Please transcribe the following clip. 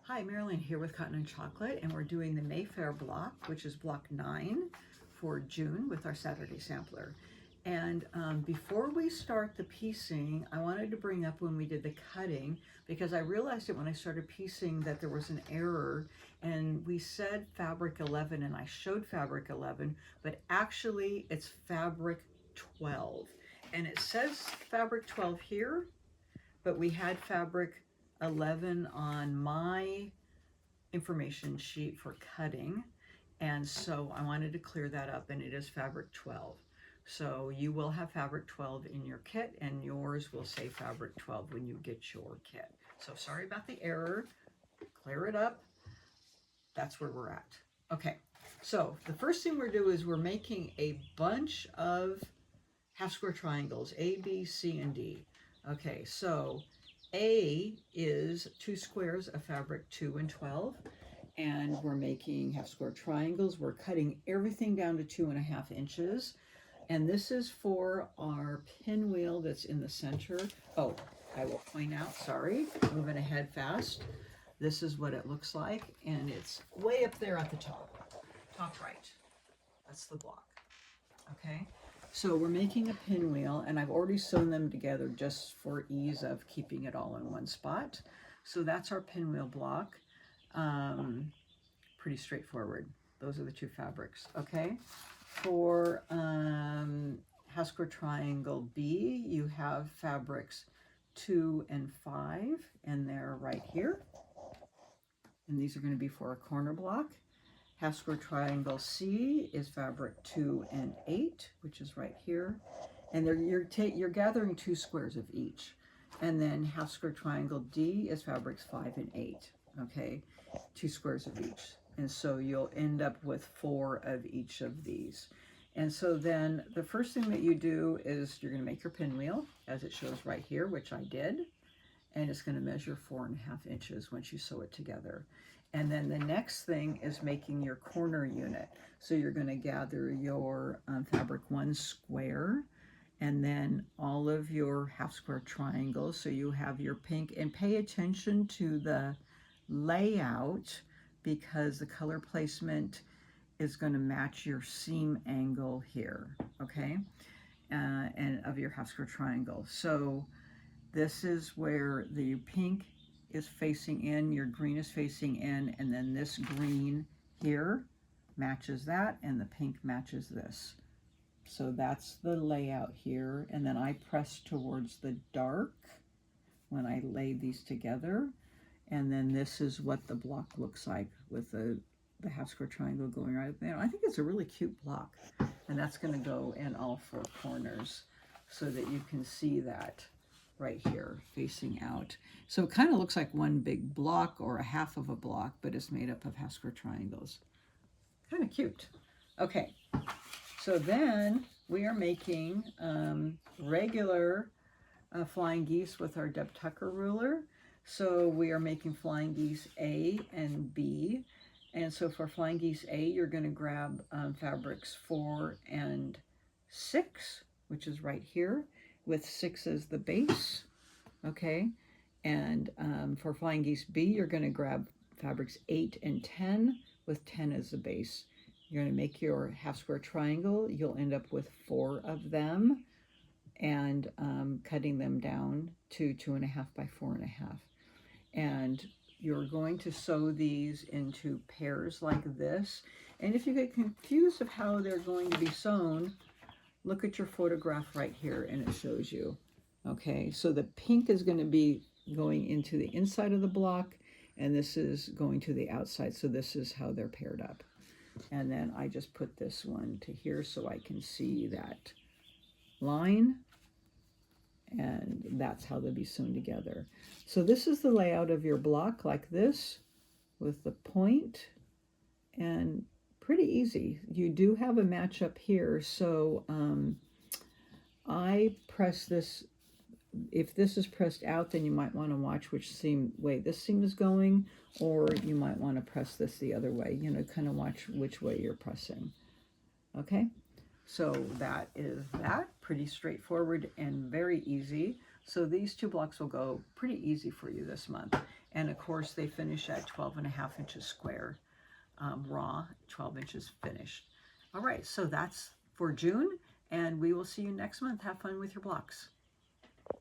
Hi, Marilyn here with Cotton and Chocolate, and we're doing the Mayfair block, which is block 9 for June with our Saturday sampler. And before we start the piecing, I wanted to bring up when we did the cutting, because I realized it when I started piecing that there was an error, and we said fabric 11 and I showed fabric 11, but actually it's fabric 12. And it says fabric 12 here, but we had fabric 11 on my information sheet for cutting, and so I wanted to clear that up, and it is fabric 12. So you will have fabric 12 in your kit, and yours will say fabric 12 when you get your kit. So sorry about the error, clear it up. That's where we're at. Okay, so the first thing we're doing is we're making a bunch of half square triangles, A, B, C, and D. Okay, so A is 2 squares of fabric 2 and 12, and we're making half square triangles. We're cutting everything down to 2.5 inches, and this is for our pinwheel that's in the center. Oh, I will point out, sorry, moving ahead fast. This is what it looks like, and it's way up there at the top right. That's the block, okay? So we're making a pinwheel, and I've already sewn them together just for ease of keeping it all in one spot. So that's our pinwheel block. Pretty straightforward. Those are the 2 fabrics, okay? For half square triangle B, you have fabrics 2 and 5, and they're right here. And these are going to be for a corner block. Half square triangle C is fabric 2 and 8, which is right here. And you're gathering 2 squares of each. And then half square triangle D is fabrics 5 and 8, okay? 2 squares of each. And so you'll end up with 4 of each of these. And so then the first thing that you do is you're going to make your pinwheel, as it shows right here, which I did. And it's going to measure 4.5 inches once you sew it together. And then the next thing is making your corner unit. So you're going to gather your fabric 1 square, and then all of your half square triangles. So you have your pink, and pay attention to the layout, because the color placement is going to match your seam angle here, okay? And of your half square triangle. So this is where the pink is facing in, your green is facing in, and then this green here matches that, and the pink matches this. So that's the layout here, and then I press towards the dark when I lay these together, and then this is what the block looks like with the half square triangle going right there. I think it's a really cute block, and that's going to go in all 4 corners so that you can see that right here facing out. So it kind of looks like one big block or a half of a block, but it's made up of half square triangles. Kind of cute. Okay, so then we are making regular flying geese with our Deb Tucker ruler. So we are making flying geese A and B. And so for flying geese A, you're going to grab fabrics 4 and 6, which is right here, with 6 as the base, okay? And for flying geese B, you're going to grab fabrics 8 and 10, with 10 as the base. You're going to make your half square triangle. You'll end up with 4 of them, and cutting them down to 2.5 by 4.5. And you're going to sew these into pairs like this. And if you get confused of how they're going to be sewn, look at your photograph right here, and it shows you. Okay, so the pink is going to be going into the inside of the block, and this is going to the outside. So this is how they're paired up. And then I just put this one to here so I can see that line, and that's how they'll be sewn together. So this is the layout of your block, like this, with the point, and pretty easy. You do have a match up here, so I press this. If this is pressed out, then you might want to watch which way this seam is going, or you might want to press this the other way, you know, kind of watch which way you're pressing. Okay, so that is that. Pretty straightforward and very easy. So these 2 blocks will go pretty easy for you this month. And of course they finish at 12.5 inches square, raw, 12 inches finished. All right, so that's for June, and we will see you next month. Have fun with your blocks.